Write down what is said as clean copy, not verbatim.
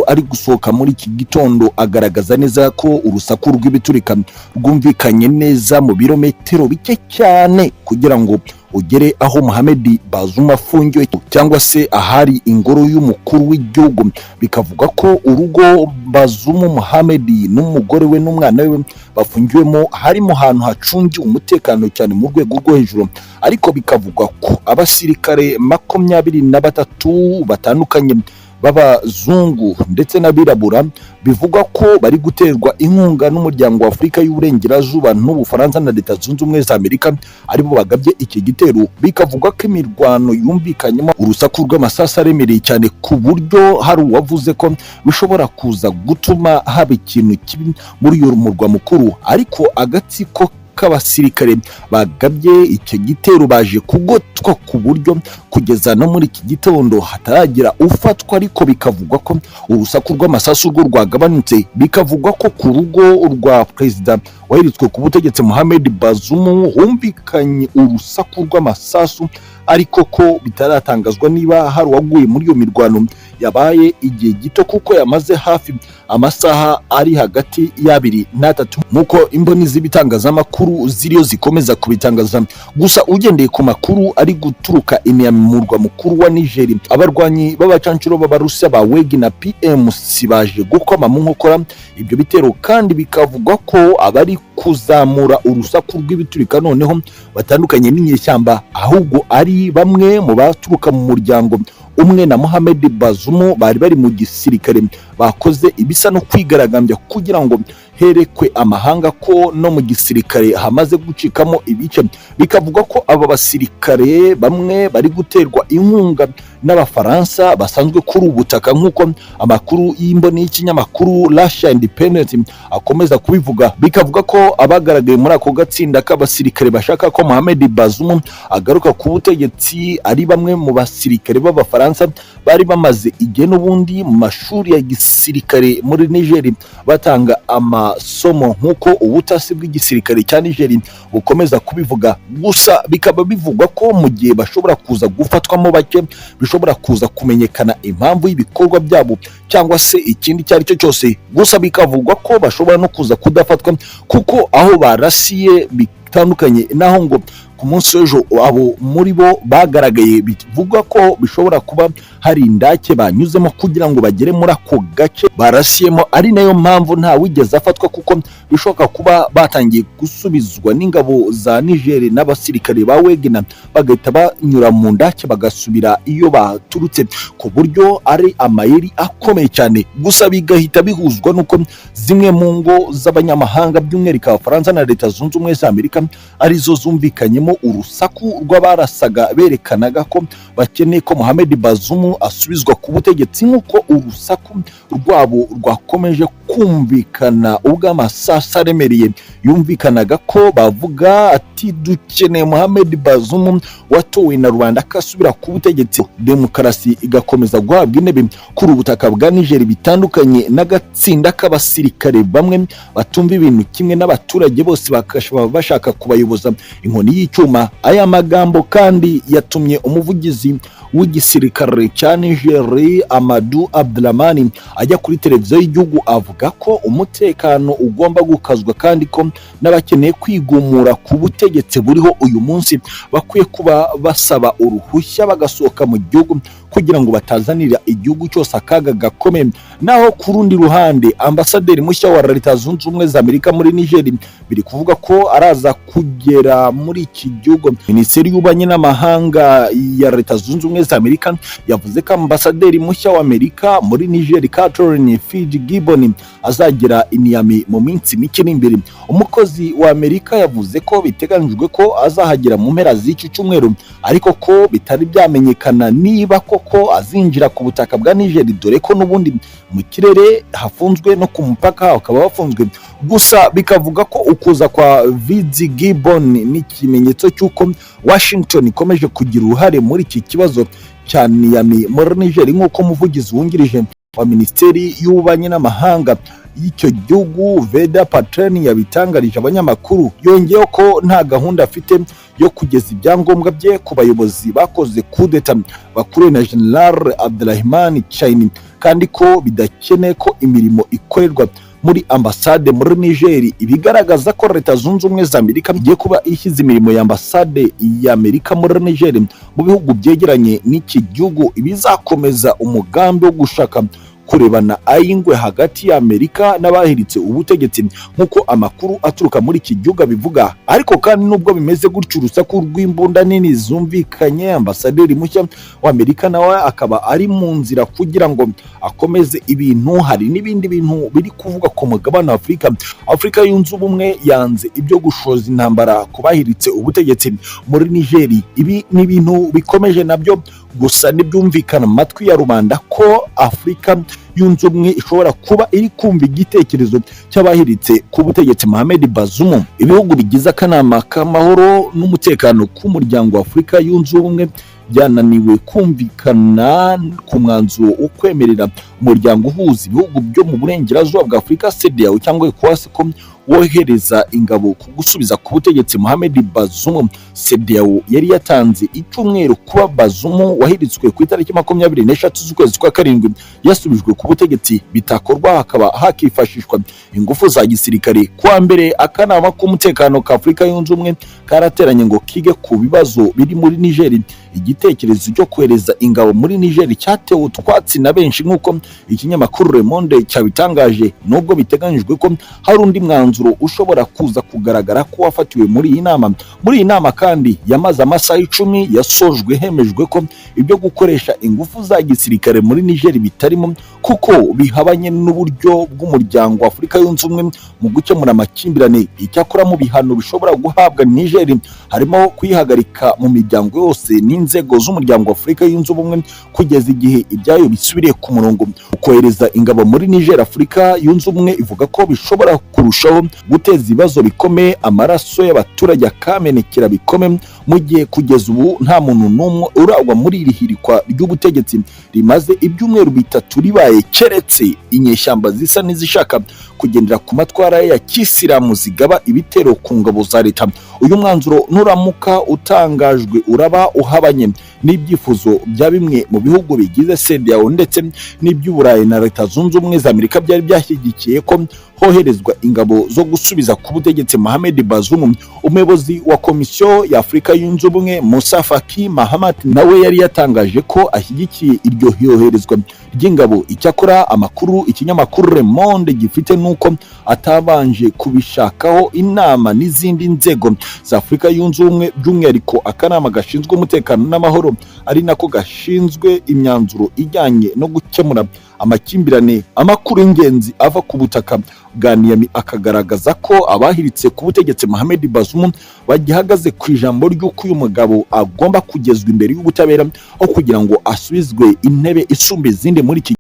ari gusohoka muri iki gitondo agaragaza neza ko urusaku rw'ibiturika rwumvikanye neza mu birometero bike cyane kugira ngo ugere aho Muhamed Bazoum afungiwe cyangwa se ahari ingoro y'umukuru w'igihugu. Bikavuga ko urugo Bazoum Muhamed n'umugore we n'umwana we bafungiwemo harimo ahantu hacungiwe umutekano cyane mu rwego rwo hejuru, ariko bikavuga ko abasirikare 23 batandukanye b'abazungu ndetse n'abirabura bivuga ko bari guterwa inkunga n'umuryango wa Afurika y'Uburengerazuba n'Ubufaransa na Leta Zunze Ubumwe za Amerika aribo bagabye iki gitero. Bikavuga ko imirwano yumvikanyemo urusaku rw'amasasu aremereye cyane ku buryo hari uwavuze ko bishobora kuza gutuma haba ikintu kibi muri uyu murwa mukuru, ariko agatsiko k'abasirikare bagabye icyo gitero baje kugotwa ku buryo kugeza no muri iki gitondo hataragira ufatwa, ariko bikavugwa ko urusaku rw'amasasu rwo rwagabanutse. Bikavugwa ko ku rugo rwa perezida wahiritswe ku butegetsi Muhamed Bazoum humvikanye urusaku rw'amasasu, ariko ko bitaratangazwa niba hari uwaguye muri iyo mirwano yabaye igihe gito, kuko yamaze hafi amasaha ari hagati y'abiri n'atatu nkuko imboni z'ibitangazamakuru ziriyo zikomeza kubitangaza. Gusa ugendeye ku makuru ari guturuka imurwa mukuru wa Niger, abarwanyi b'abacancuro b'Abarusiya ba WEG na PMC baje gukoma mu nkokora ibyo bitero, kandi bikavugwa ko abari kuzamura urusaku rw'ibiturika noneho batandukanye n'inyeshyamba, ahubwo ari bamwe mu baturuka mu muryango umwe na Muhamed Bazoum bari bari mu gisirikare bakoze ibisa no kwigaragambya kugira ngo herekwe amahanga ko no mu gisirikare hamaze gucikamo ibice. Bikavuga ko aba basirikare bamwe bari guterwa inkunga n'Abafaransa basanzwe kuri ubutaka, nk'uko amakuru y'imboni y'ikinyamakuru Russia Independent akomeza kubivuga. Bikavuga ko abagaragaye muri ako gatsinda k'abasirikare bashaka ko Muhamed Bazoum agaruka ku butegetsi ari bamwe mu basirikare b'Abafaransa bari bamaze igihe n'ubundi mu mashuri ya gisirikare muri Niger batanga amasomo, nk'uko ubutasi bw'igisirikare cya Niger bukomeza kubivuga. Gusa bikaba bivugwa ko mu gihe bashobora kuza gufatwamo bake, bishobora kuza kumenyekana impamvu y'ibikorwa byabo cyangwa se ikindi cyari cyo cyose. Gusa bikavugwa ko bashobora no kuza kudafatwa kuko aho barasiye bitandukanye, naho ngo ku munsi w'ejo abo muri bo bagaragaye bivuga ko bishobora kuba hari indake banyuzemo kugira ngo bagere muri ako gace barasiyemo, ari nayo mpamvu nta wigeze afatwa, kuko bishoboka kuba batangiye gusubizwa n'ingabo za Niger n'abasirikare ba WEG bagahita banyura mu ndake bagasubira iyo baturutse, ku buryo ari amayeri akomeye cyane. Gusa bigahita bihuzwa nuko zimwe mu ngo z'abanyamahanga by'umwihariko Abafaransa na Leta Zunze Ubumwe za Amerika arizo zumvikanyemo urusaku rw'abarasaga berekanaga ko bakeneye ko Muhamed Bazoum asubizwa ku butegetsi, nk'uko urusaku rwabo rwakomeje kumvikana ubw'amasasu aremereye yumvikanaga ko bavuga ati dukeneye Muhamed Bazoum watowe na rubanda akasubira ku butegetsi, demokarasi igakomeza guhabwa intebe kuri ubutaka bwa Niger bitandukanye n'agatsinda k'abasirikare bamwe batumva ibintu kimwe n'abaturage bose bakashaba bashaka kubayoboza inkoni y'icyuma. Aya magambo kandi yatumye umuvugizi w'igisirikare cya Niger Amazu Abdulrahman ajya kuri televiziyo y'igihugu avuga ko umutekano ugomba gukazwa, kandi ko n'abakeneye kwigumura ku butegetsi buriho uyu munsi bakwiye kuba basaba uruhushya bagasohoka mu gihugu kugira ngo batazanira igihugu cyose akaga gakomeye. Naho ku rundi ruhande ambasaderi mushya wa Leta Zunze Ubumwe za Amerika muri Niger biri kuvuga ko araza kugera muri iki gihugu. Minisiteri y'Ububanyi n'Amahanga ya Leta Zunze Ubumwe za Amerika yavuze ko ambasaderi mushya wa Amerika muri Niger Catherine Gibbon azagera i Niamey mu minsi mike imbere. Umukozi wa Amerika yavuze ko biteganijwe ko azahagera mu mpera z'iki cyumweru, ariko ko bitari byamenyekana niba koko azinjira ku butaka bwa Niger, dore ko n'ubundi mu kirere hafunzwe no ku mupaka hakaba hafunzwe. Gusa bikavuga ko ukuza kwa Gibbon ni ikimenyetso cy'uko Washington ikomeje kugira uruhare muri iki kibazo cya Niamey muri Niger, nk'uko umuvugizi wungirije wa Minisiteri y'Ububanyi n'Amahanga y'icyo gihugu Veda Patrani yabitangarije abanyamakuru. Yongeyeho ko nta gahunda afite yo kugeza ibyangombwa bye ku bayobozi bakoze kudeta bakuriwe na General Abdurrahman Chaini, kandi ko bidakeneye ko imirimo ikorerwa muri ambasade muri Niger ibigaragaza ko Leta Zunze Ubumwe za Amerika bigiye kuba ishyize imirimo ya ambasade ya Amerika muri Niger mu bihugu byegeranye n'iki gihugu, ibizakomeza umugambi wo gushaka kurebana ayingwe hagati ya Amerika n'abahiritse ubutegetsi nk'uko amakuru aturuka muri iki gihugu bivuga. Ariko kandi nubwo bimeze gutyo, urusaku rw'imbunda nini zumvikanye, ambasaderi mushya wa Amerika nawe akaba ari mu nzira kugira ngo akomeze ibintu. Hari n'ibindi bintu biri kuvuga ku mugabane wa Afurika yunze ubumwe yanze ibyo gushoza intambara ku bahiritse ubutegetsi muri Niger. Ibi ni ibintu bikomeje nabyo gusa n'ibyumvikana mu matwi ya rubanda ko Afurika yunze ubumwe ishobora kuba iri kumva igitekerezo cy'abahiritse ku butegetsi Muhamed Bazoum. Ibihugu bigize akanama k'amahoro n'umutekano k'umuryango wa Afurika yunze ubumwe byananiwe kumvikana ku mwanzuro wo kwemerera umuryango uhuza ibihugu byo mu burengerazuba bwa Afurika CEDEAO cyangwa ECOWAS ko wohereza ingabo ku gusubiza ku butegetsi Muhamed Bazoum. CEDEAO yari yatanze icyumweru kuba Bazoum wahiritswe ku itariki 23 z'ukwezi kwa karindwi yasubijwe ku butegetsi bitakorwa, hakaba hakifashishwa ingufu za gisirikare. Kuwa mbere akanama k'umutekano ka Afurika yunze ubumwe karateranye ngo kige ku bibazo biri muri Niger. Igitekerezo cyo kohereza ingabo muri Niger cyatewe utwatsi na benshi nk'uko ikinyamakuru Le Monde cyabitangaje, nubwo biteganyijwe ko hari undi mwanzuro ushobora kuza kugaragara ko wafatiwe muri iyi nama. Muri iyi nama kandi yamaze amasaha 10 yasojwe hemejwe ko ibyo gukoresha ingufu za gisirikare muri Niger bitarimo kuko bihabanye n'uburyo bw'umuryango wa Afurika yunze ubumwe mu gukemura amakimbirane. Icyakora mu bihano bishobora guhabwa Niger harimo kuyihagarika mu miryango yose n'inzego z'umuryango wa Afurika yunze ubumwe kugeza igihe ibyayo bisubiriye ku murongo. Kohereza ingabo muri Niger, Afurika yunze ubumwe ivuga ko bishobora kurushaho guteza ibibazo bikomeye, amaraso y'abaturage akamenekera bikomeye, mu gihe kugeza ubu nta muntu n'umwe uragwa muri iri hirikwa ry'ubutegetsi rimaze ibyumweru bitatu ribaye, keretse inyeshyamba zisa n'izishaka kugendera ku matwara ya kisilamu zigaba ibitero ku ngabo za leta. Uyu mwanzuro nuramuka utangajwe uraba uhabanye n'ibyifuzo bya bimwe mu bihugu bigize CEDEAO ndetse n'iby'Uburayi na Leta Zunze Ubumwe za Amerika byari byashyigikiye ko hoherezwa ingabo zo gusubiza ku butegetsi Muhamed Bazoum. Umuyobozi wa Komisiyo ya Afurika yunze ubumwe Musa Faki Mahamat nawe yari yatangaje ko ashyigikiye iryo yoherezwa ry'ingabo. Icyakora ikinyamakuru Le Monde gifite nuko atabanje kubishakaho inama n'izindi nzego za Afurika yunze ubumwe, by'umwihariko akanama gashinzwe umutekano n'amahoro ari nako gashinzwe imyanzuro ijyanye no gukemura amakimbirane. Amakuru y'ingenzi ava ku butaka bwa Niamey akagaragaza ko abahiritse ku butegetsi Muhamed Bazoum bagihagaze ku ijambo ry'uko uyu mugabo agomba kugezwa imbere y'ubutabera aho kugira ngo asubizwe intebe isumba izindi muri iki